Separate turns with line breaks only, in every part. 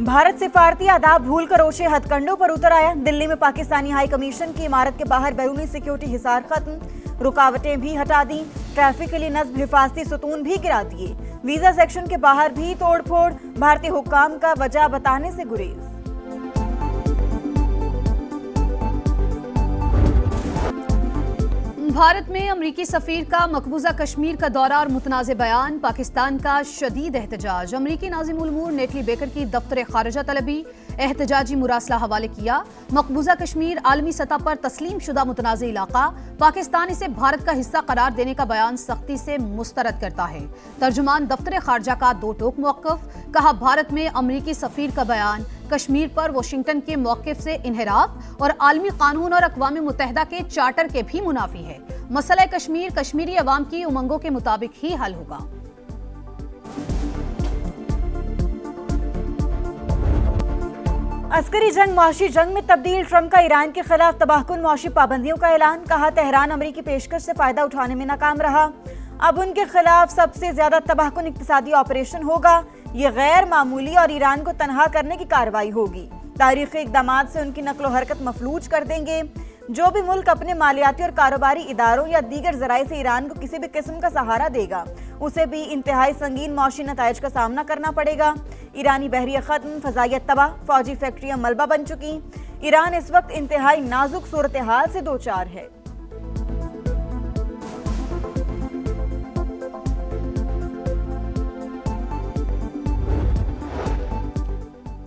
भारत सिफारती आदाब भूलकर ओशे हथकंडों पर उतर आया। दिल्ली में पाकिस्तानी हाई कमीशन की इमारत के बाहर बैरूनी सिक्योरिटी हिसार खत्म, रुकावटें भी हटा दी, ट्रैफिक के लिए नस्ब हिफाजती सुतून भी गिरा दिए। वीजा सेक्शन के बाहर भी तोड़फोड़, भारतीय हुक्काम का वजह बताने से गुरेज।
भारत में अमरीकी सफीर का मकबूजा कश्मीर का दौरा और मुतनाज़ बयान, पाकिस्तान का शदीद एहतजाज। अमरीकी नाज़िम उल उमूर नेटली बेकर की दफ्तर खारजा तलबी, एहतजाजी मुरासला हवाले किया। मकबूजा कश्मीर आलमी सतह पर तस्लीम शुदा मुतनाज़ इलाका, पाकिस्तान इसे भारत का हिस्सा करार देने का बयान सख्ती से मुस्तरद करता है। तर्जुमान दफ्तर खारजा का दो टोक मौक़िफ़, कहा भारत में अमरीकी सफीर का बयान कश्मीर पर वाशिंगटन के मौक़िफ़ से इन्हिराफ और आलमी कानून और अक़वाम मुत्तहिदा के चार्टर के भी मुनाफी है। मसला कश्मीर कश्मीरी अवाम की उमंगों के मुताबिक ही हल होगा।
अस्करी जंग मुआशी जंग में तब्दील, ट्रंप का ईरान के खिलाफ तबाहकुन मुआशी पाबंदियों का ऐलान। कहा तेहरान अमरीकी पेशकश से फायदा उठाने में नाकाम रहा, अब उनके खिलाफ सबसे ज्यादा तबाहकुन इक्तिसादी ऑपरेशन होगा। ये गैर मामूली और ईरान को तनहा करने की कार्रवाई होगी। तारीखी इक़दामात से उनकी नकलो हरकत मफलूज कर देंगे। जो भी मुल्क अपने मालियाती और कारोबारी इदारों या दीगर ज़राए से ईरान को किसी भी किस्म का सहारा देगा, उसे भी इंतहाई संगीन मौशी नताइज का सामना करना पड़ेगा। ईरानी बहरिया खत्म, फ़ज़ाइयत तबाह, फौजी फैक्ट्रियां मलबा बन चुकी। ईरान इस वक्त इंतहाई नाजुक सूरत हाल से दो चार है।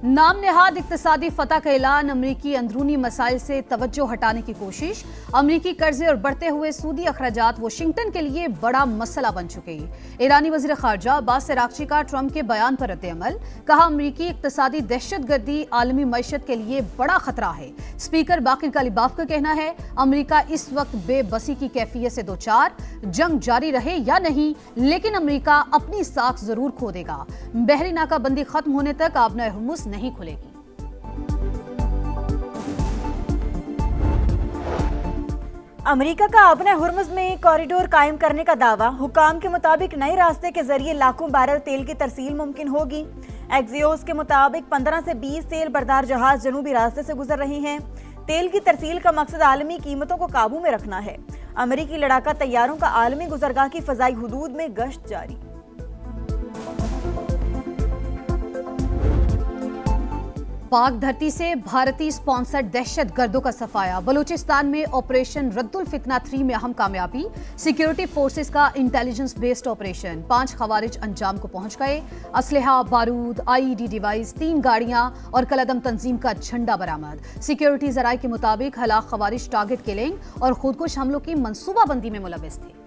नाम नेहाद इक्तिसादी फतह का ऐलान, अमरीकी अंदरूनी मसाइल से तवज्जो हटाने की कोशिश। अमरीकी कर्जे और बढ़ते हुए सूदी अखराजात वाशिंगटन के लिए बड़ा मसला बन चुके हैं। ईरानी वज़ीर ख़ारजा अब्बास अराग़ची का ट्रंप के बयान पर रद्द-ए-अमल, कहा अमरीकी इक्तिसादी दहशतगर्दी आलमी मईशत के लिए बड़ा खतरा है। स्पीकर बाकिर कालिबाफ का कहना है अमरीका इस वक्त बेबसी की कैफियत से दो चार, जंग जारी रहे या नहीं लेकिन अमरीका अपनी साख जरूर खो देगा। बहरी नाकाबंदी खत्म होने तक आबना हुर्मुज़ नहीं खुलेगी।
अमेरिका का आबना हुर्मुज़ में कॉरिडोर कायम करने का दावा। हुकाम के मुताबिक नए रास्ते के जरिए लाखों बैरल तेल की तरसील मुमकिन होगी। एक्सियोस के मुताबिक 15 से 20 तेल बरदार जहाज जनूबी रास्ते से गुजर रहे हैं। तेल की तरसील का मकसद आलमी कीमतों को काबू में रखना है। अमेरिकी लड़ाका तैयारों का आलमी गुजरगाह की फजाई हुदूद में गश्त जारी।
पाक धरती से भारतीय स्पॉन्सर्ड दहशत गर्दों का सफाया। बलूचिस्तान में ऑपरेशन रद्दुल फितना 3 में अहम कामयाबी। सिक्योरिटी फोर्सेस का इंटेलिजेंस बेस्ड ऑपरेशन, 5 खवारिज अंजाम को पहुंच गए। असलहा, बारूद, आईईडी डिवाइस, 3 गाड़ियां और कलदम तंजीम का झंडा बरामद। सिक्योरिटी जराये के मुताबिक हलाक खवारिज टारगेट किलिंग और खुदकुश हमलों की मनसूबाबंदी में मुलविस थे।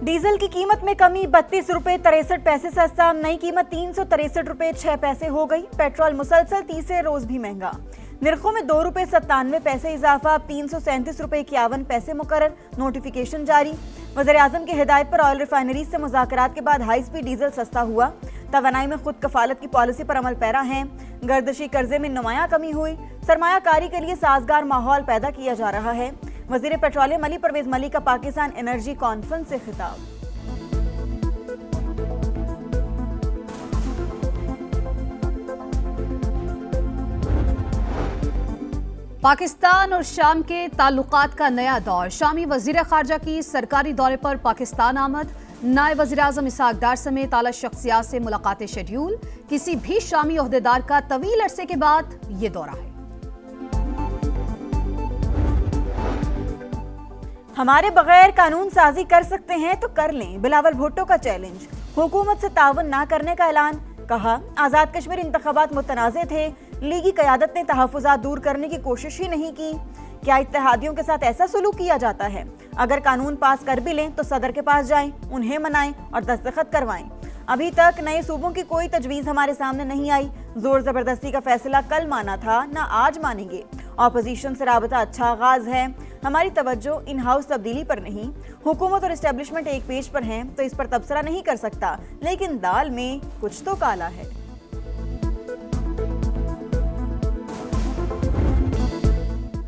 डीजल की कीमत में कमी, 32 रुपए 63 पैसे सस्ता। नई कीमत 363 रुपए 6 पैसे हो गई। पेट्रोल मुसलसल तीसरे रोज भी महंगा। निर्खों में 2 रुपए 97 पैसे इजाफा, 337 रुपए 51 पैसे मुकर्रर। नोटिफिकेशन जारी। वज़ीर आज़म की हिदायत पर ऑयल रिफाइनरीज से मुज़ाकरात के बाद हाई स्पीड डीजल सस्ता हुआ। तवानाई में खुद कफालत की पॉलिसी पर अमल पैरा है। गर्दशी कर्जे में नुमाया कमी हुई। सरमायाकारी के लिए साजगार माहौल पैदा किया जा रहा है। वज़ीर पेट्रोलियम अली परवेज मलिक का पाकिस्तान एनर्जी कॉन्फ्रेंस से खिताब।
पाकिस्तान और शाम के ताल्लुकात का नया दौर। शामी वज़ीर ख़ारजा की सरकारी दौरे पर पाकिस्तान आमद। नायब वज़ीर आज़म इसहाक डार समेत आला शख्सियात से मुलाकातें शेड्यूल। किसी भी शामी ओहदेदार का तवील अरसे के बाद ये दौरा है।
हमारे बगैर कानून साजी कर सकते हैं तो कर लें, बिलावल भुट्टो का चैलेंज। हुकूमत से तावन ना करने का ऐलान। कहा आज़ाद कश्मीर इंतखाबात मुतनाज़े थे, लीगी क़यादत ने तहफ़्फ़ुज़ात दूर करने की कोशिश ही नहीं की। क्या इत्तेहादियों के साथ ऐसा सलूक किया जाता है? अगर कानून पास कर भी लें तो सदर के पास जाएं, उन्हें मनाएं और दस्तखत करवाएं। अभी तक नए सूबों की कोई तजवीज़ हमारे सामने नहीं आई। जोर ज़बरदस्ती का फैसला कल माना था, ना आज मानेंगे। ऑपोजिशन से राबता अच्छा आगाज है। हमारी तवज्जो इन हाउस तब्दीली पर नहीं। हुकूमत और इस्टेब्लिशमेंट एक पेज पर हैं तो इस पर तबसरा नहीं कर सकता, लेकिन दाल में कुछ तो काला है।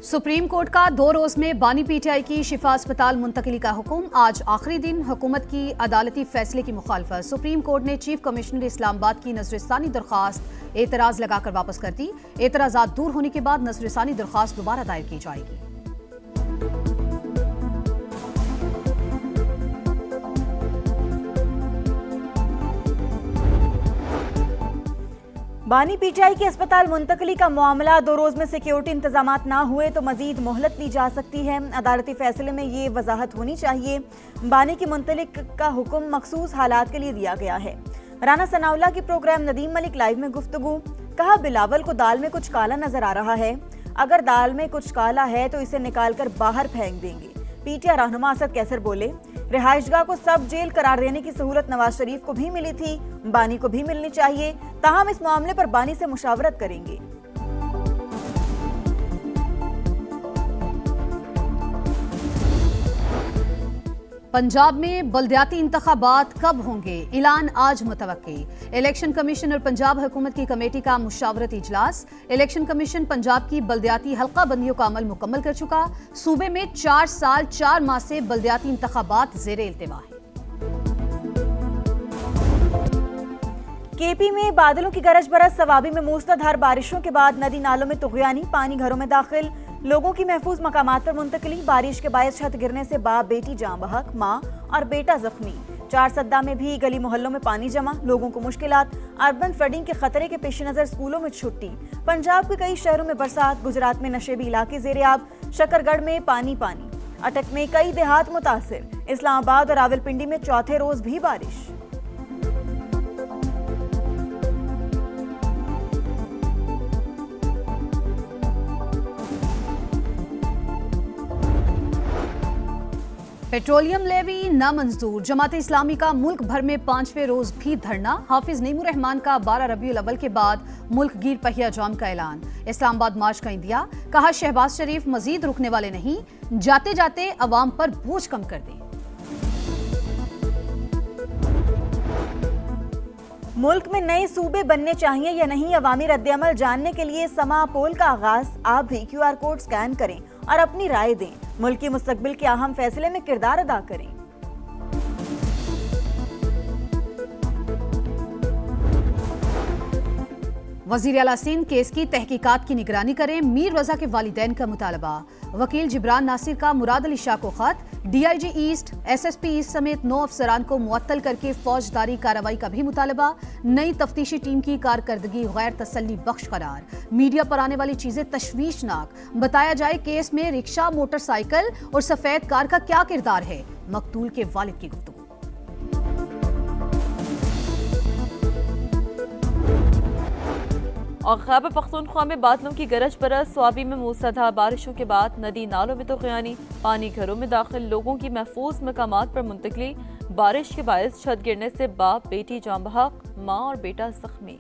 सुप्रीम कोर्ट का 2 रोज में बानी पीटीआई की शिफा अस्पताल मुंतकिली का हुक्म। आज आखिरी दिन हुकूमत की अदालती फैसले की मुखालफत। सुप्रीम कोर्ट ने चीफ कमिश्नर इस्लामाबाद की नजरसानी दरखास्त एतराज लगाकर वापस कर दी। एतराजात दूर होने के बाद नजरसानी दरखास्त दोबारा दायर की जाएगी।
बानी पीटीआई की अस्पताल मुंतकली का मामला 2 रोज में सिक्योरिटी इंतजामात ना हुए तो मजीद मोहलत ली जा सकती है। अदालती फैसले में ये वजाहत होनी चाहिए। बानी की मुंतलिक का हुक्म मखसूस हालात के लिए दिया गया है। राना सनाउल्लाह की प्रोग्राम नदीम मलिक लाइव में गुफ्तगू। कहा, बिलावल को दाल में कुछ काला नजर आ रहा है। अगर दाल में कुछ काला है तो इसे निकालकर बाहर फेंक देंगे। पीटीआई रहनुमा असद कैसर बोले, रिहाइशगाह को सब जेल करार देने की सहूलत नवाज शरीफ को भी मिली थी, बानी को भी मिलनी चाहिए। ताहम इस मामले पर बानी से मुशावरत करेंगे।
पंजाब में बल्दियाती इंतखाबात कब होंगे? ऐलान आज मुतवक्की। इलेक्शन कमीशन और पंजाब हुकूमत की कमेटी का मुशावरती इजलास। इलेक्शन कमीशन पंजाब की बल्दियाती हल्का बंदियों का अमल मुकम्मल कर चुका। सूबे में 4 साल 4 माह से बल्दियाती इंतखाबात ज़ेरे इल्तिमा है।
केपी में बादलों की गरज बरस, सवाबी में मूसलाधार बारिशों के बाद नदी नालों में तुगयानी, पानी घरों में दाखिल। लोगों की महफूज मकामात पर मुंतकिली। बारिश के बायस छत गिरने से बाप बेटी जाँ बहक, माँ और बेटा जख्मी। 4 सद्दा में भी गली मोहल्लों में पानी जमा, लोगों को मुश्किलात। अर्बन फ्लडिंग के खतरे के पेश नजर स्कूलों में छुट्टी। पंजाब के कई शहरों में बरसात। गुजरात में नशेबी इलाके ज़ेरे-आब। शकरगढ़ में पानी। अटक में कई देहात मुतासिर। इस्लामाबाद और रावलपिंडी में चौथे रोज भी बारिश।
पेट्रोलियम लेवी नामंजूर। जमात इस्लामी का मुल्क भर में 5वें रोज भी धरना। हाफिज नईमुर रहमान का 12 रबीउल अव्वल के बाद मुल्क गिर पहिया जाम का ऐलान। इस्लामाबाद मार्च का इंदिया। कहा, शहबाज शरीफ मजीद रुकने वाले नहीं, जाते जाते अवाम पर बोझ कम कर दें।
मुल्क में नए सूबे बनने चाहिए या नहीं, अवामी रद्द-ए-अमल जानने के लिए समा पोल का आगाज। आप भी QR कोड स्कैन करें और अपनी राय दें। मुल्क की मुस्तकबिल के अहम फैसले में किरदार अदा करें।
वजीर आला सिंध केस की तहकीकात की निगरानी करें, मीर रजा के वालिदैन का मुतालबा। वकील जिब्रान नासिर का मुराद अली शाह को खत। DIG ईस्ट, SSP ईस्ट समेत 9 अफसरान को मुअत्तल करके फौजदारी कार्रवाई का भी मुतालबा। नई तफ्तीशी टीम की कारकर्दगी गैर तसल्ली बख्श करार। मीडिया पर आने वाली चीजें तशवीशनाक। बताया जाए केस में रिक्शा, मोटरसाइकिल और सफेद कार का क्या किरदार है। मकतूल के वालिद की गुफ्तगू।
और खैबर पख्तूनख्वा में बादलों की गरज बरस, स्वाबी में मूसलाधार बारिशों के बाद नदी नालों में तुगयानी, पानी घरों में दाखिल। लोगों की महफूज मकामात पर मुंतकिली। बारिश के बायस छत गिरने से बाप बेटी जाँ बहक, माँ और बेटा जख्मी।